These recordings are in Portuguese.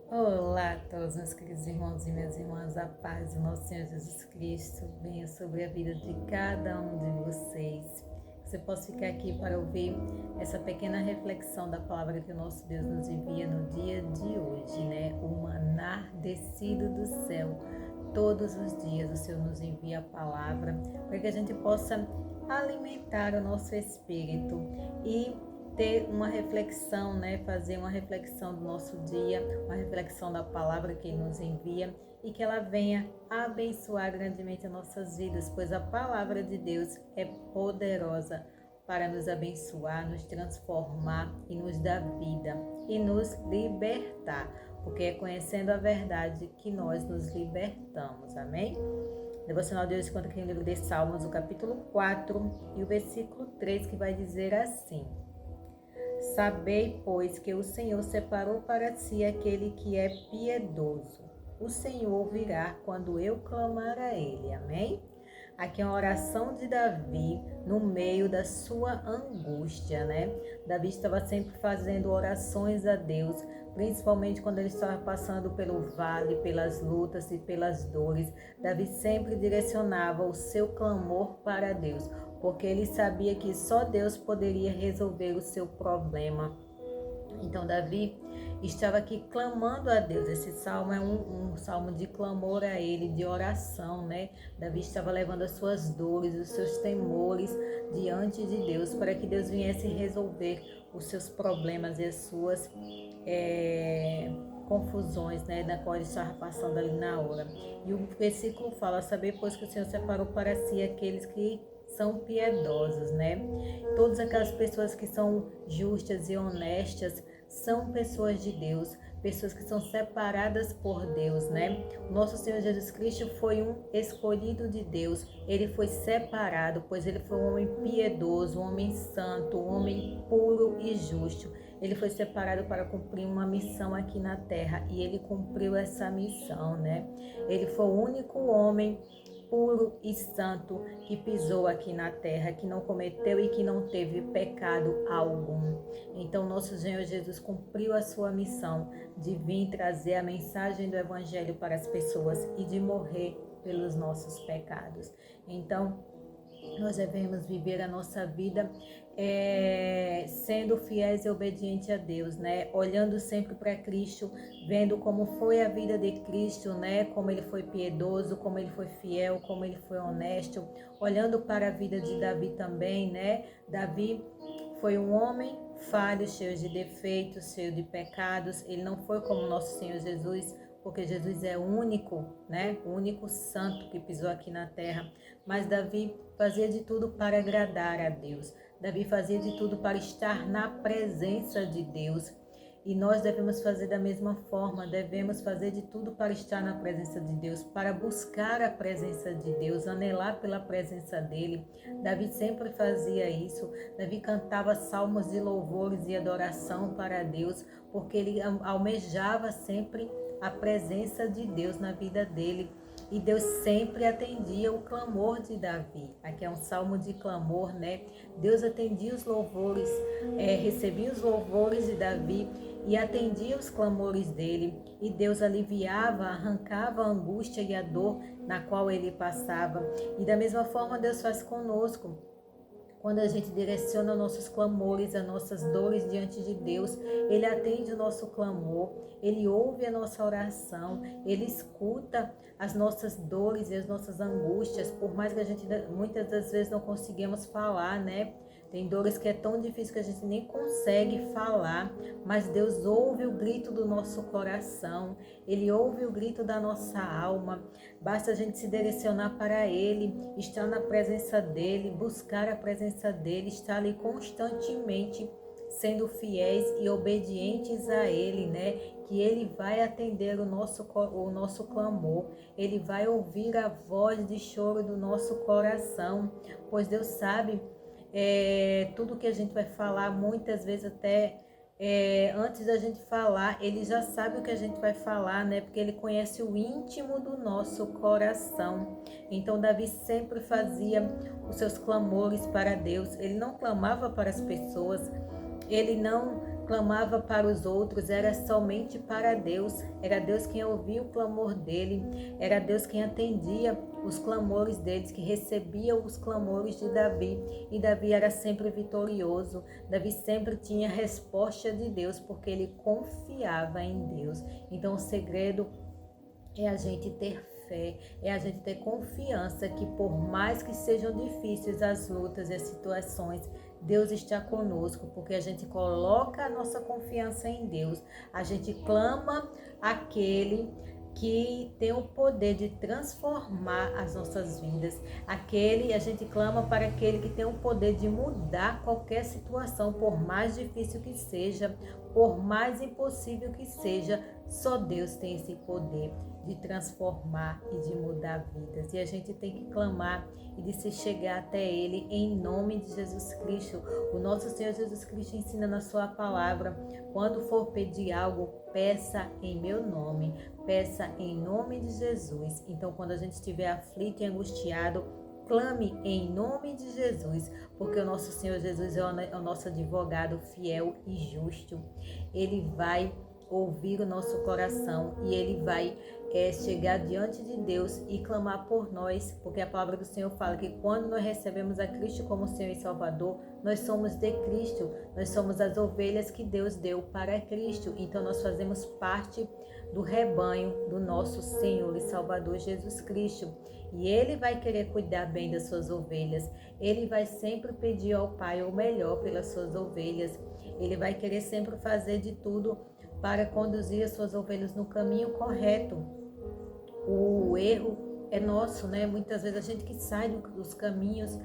Olá a todos, meus queridos irmãos e minhas irmãs, a paz do nosso Senhor Jesus Cristo venha sobre a vida de cada um de vocês. Que você possa ficar aqui para ouvir essa pequena reflexão da palavra que o nosso Deus nos envia no dia de hoje, né? O maná descido do céu. Todos os dias o Senhor nos envia a palavra para que a gente possa alimentar o nosso espírito e ter uma reflexão, né? Fazer uma reflexão do nosso dia, uma reflexão da palavra que Ele nos envia e que ela venha abençoar grandemente as nossas vidas, pois a palavra de Deus é poderosa para nos abençoar, nos transformar e nos dar vida e nos libertar, porque é conhecendo a verdade que nós nos libertamos, amém? O devocional de hoje conta aqui no livro de Salmos, o capítulo 4 e o versículo 3, que vai dizer assim: Sabei, pois, que o Senhor separou para si aquele que é piedoso. O Senhor ouvirá quando eu clamar a Ele. Amém? Aqui é uma oração de Davi no meio da sua angústia, né? Davi estava sempre fazendo orações a Deus, principalmente quando ele estava passando pelo vale, pelas lutas e pelas dores. Davi sempre direcionava o seu clamor para Deus, porque ele sabia que só Deus poderia resolver o seu problema. Então Davi estava aqui clamando a Deus. Esse salmo é um salmo de clamor a Ele, de oração, né? Davi estava levando as suas dores, os seus temores diante de Deus, para que Deus viesse resolver os seus problemas e as suas confusões, né? Da qual ele estava passando ali na hora. E o versículo fala: saber, pois, que o Senhor separou para si aqueles que são piedosos, né? Todas aquelas pessoas que são justas e honestas são pessoas de Deus, pessoas que são separadas por Deus, né? O nosso Senhor Jesus Cristo foi um escolhido de Deus, ele foi separado, pois ele foi um homem piedoso, um homem santo, um homem puro e justo. Ele foi separado para cumprir uma missão aqui na terra e ele cumpriu essa missão, né? Ele foi o único homem puro e santo que pisou aqui na terra, que não cometeu e que não teve pecado algum. Então nosso Senhor Jesus cumpriu a sua missão de vir trazer a mensagem do Evangelho para as pessoas e de morrer pelos nossos pecados. Então nós devemos viver a nossa vida sendo fiéis e obedientes a Deus, né? Olhando sempre para Cristo, vendo como foi a vida de Cristo, né? Como ele foi piedoso, como ele foi fiel, como ele foi honesto. Olhando para a vida de Davi também, né? Davi foi um homem falho, cheio de defeitos, cheio de pecados. Ele não foi como nosso Senhor Jesus, porque Jesus é o único, né? O único santo que pisou aqui na terra. Mas Davi fazia de tudo para agradar a Deus. Davi fazia de tudo para estar na presença de Deus. E nós devemos fazer da mesma forma, devemos fazer de tudo para estar na presença de Deus, para buscar a presença de Deus, anelar pela presença dele. Davi sempre fazia isso. Davi cantava salmos de louvores e adoração para Deus, porque ele almejava sempre a presença de Deus na vida dele. E Deus sempre atendia o clamor de Davi. Aqui é um salmo de clamor, né? Deus atendia os louvores, recebia os louvores de Davi e atendia os clamores dele. E Deus aliviava, arrancava a angústia e a dor na qual ele passava. E da mesma forma Deus faz conosco. Quando a gente direciona nossos clamores, as nossas dores diante de Deus, Ele atende o nosso clamor, Ele ouve a nossa oração, Ele escuta as nossas dores e as nossas angústias, por mais que a gente muitas das vezes não conseguimos falar, né? Tem dores que é tão difícil que a gente nem consegue falar, mas Deus ouve o grito do nosso coração, Ele ouve o grito da nossa alma. Basta a gente se direcionar para Ele, estar na presença dEle, buscar a presença dEle, estar ali constantemente sendo fiéis e obedientes a Ele, né? Que Ele vai atender o nosso clamor, Ele vai ouvir a voz de choro do nosso coração, pois Deus sabe tudo que a gente vai falar, muitas vezes até antes da gente falar, ele já sabe o que a gente vai falar, né? Porque ele conhece o íntimo do nosso coração. Então Davi sempre fazia os seus clamores para Deus. Ele não clamava para as pessoas, ele não clamava para os outros, era somente para Deus. Era Deus quem ouvia o clamor dele, era Deus quem atendia os clamores deles, que recebia os clamores de Davi. E Davi era sempre vitorioso. Davi sempre tinha resposta de Deus, porque ele confiava em Deus. Então o segredo é a gente ter fé, é a gente ter confiança que por mais que sejam difíceis as lutas e as situações, Deus está conosco, porque a gente coloca a nossa confiança em Deus, a gente clama aquele que tem o poder de transformar as nossas vidas. A gente clama para aquele que tem o poder de mudar qualquer situação, por mais difícil que seja, por mais impossível que seja, só Deus tem esse poder de transformar e de mudar vidas. E a gente tem que clamar e de se chegar até Ele em nome de Jesus Cristo. O nosso Senhor Jesus Cristo ensina na sua palavra: quando for pedir algo, peça em meu nome, peça em nome de Jesus. Então, quando a gente estiver aflito e angustiado, clame em nome de Jesus, porque o nosso Senhor Jesus é o nosso advogado fiel e justo. Ele vai ouvir o nosso coração e Ele vai chegar diante de Deus e clamar por nós, porque a palavra do Senhor fala que quando nós recebemos a Cristo como Senhor e Salvador, nós somos de Cristo, nós somos as ovelhas que Deus deu para Cristo, então nós fazemos parte do rebanho do nosso Senhor e Salvador Jesus Cristo, e Ele vai querer cuidar bem das suas ovelhas, Ele vai sempre pedir ao Pai o melhor pelas suas ovelhas, Ele vai querer sempre fazer de tudo para conduzir as suas ovelhas no caminho correto. O erro é nosso, né? Muitas vezes a gente que sai dos caminhos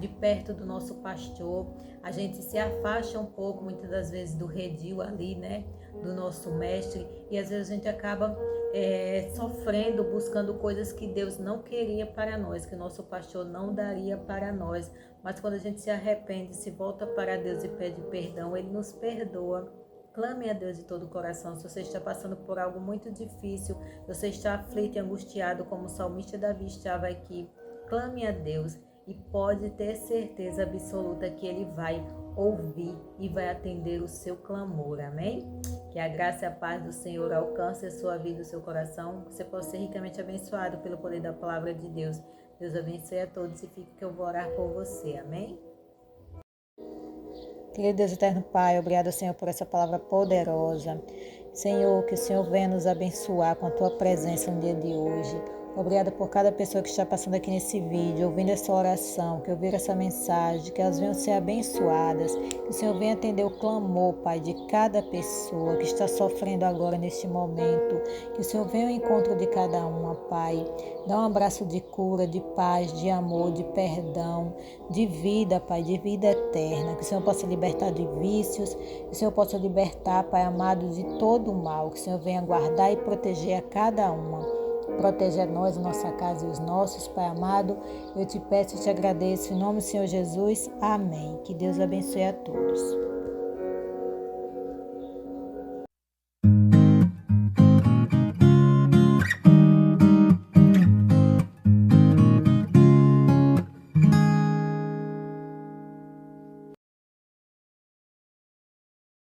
de perto do nosso pastor, a gente se afasta um pouco, muitas das vezes, do redil ali, né? Do nosso mestre, e às vezes a gente acaba sofrendo, buscando coisas que Deus não queria para nós, que o nosso pastor não daria para nós. Mas quando a gente se arrepende, se volta para Deus e pede perdão, Ele nos perdoa. Clame a Deus de todo o coração. Se você está passando por algo muito difícil, você está aflito e angustiado, como o salmista Davi estava aqui, clame a Deus e pode ter certeza absoluta que Ele vai ouvir e vai atender o seu clamor. Amém? Que a graça e a paz do Senhor alcance a sua vida e o seu coração. Que você possa ser ricamente abençoado pelo poder da palavra de Deus. Deus abençoe a todos e fique que eu vou orar por você. Amém? Querido Deus eterno Pai, obrigado, Senhor, por essa palavra poderosa. Senhor, que o Senhor venha nos abençoar com a Tua presença no dia de hoje. Obrigada por cada pessoa que está passando aqui nesse vídeo, ouvindo essa oração, que ouviram essa mensagem, que elas venham ser abençoadas, que o Senhor venha atender o clamor, Pai, de cada pessoa que está sofrendo agora neste momento, que o Senhor venha ao encontro de cada uma, Pai. Dá um abraço de cura, de paz, de amor, de perdão, de vida, Pai, de vida eterna, que o Senhor possa libertar de vícios, que o Senhor possa libertar, Pai amado, de todo o mal, que o Senhor venha guardar e proteger a cada uma. Protege a nós, a nossa casa e os nossos, Pai amado. Eu te peço e te agradeço. Em nome do Senhor Jesus. Amém. Que Deus abençoe a todos.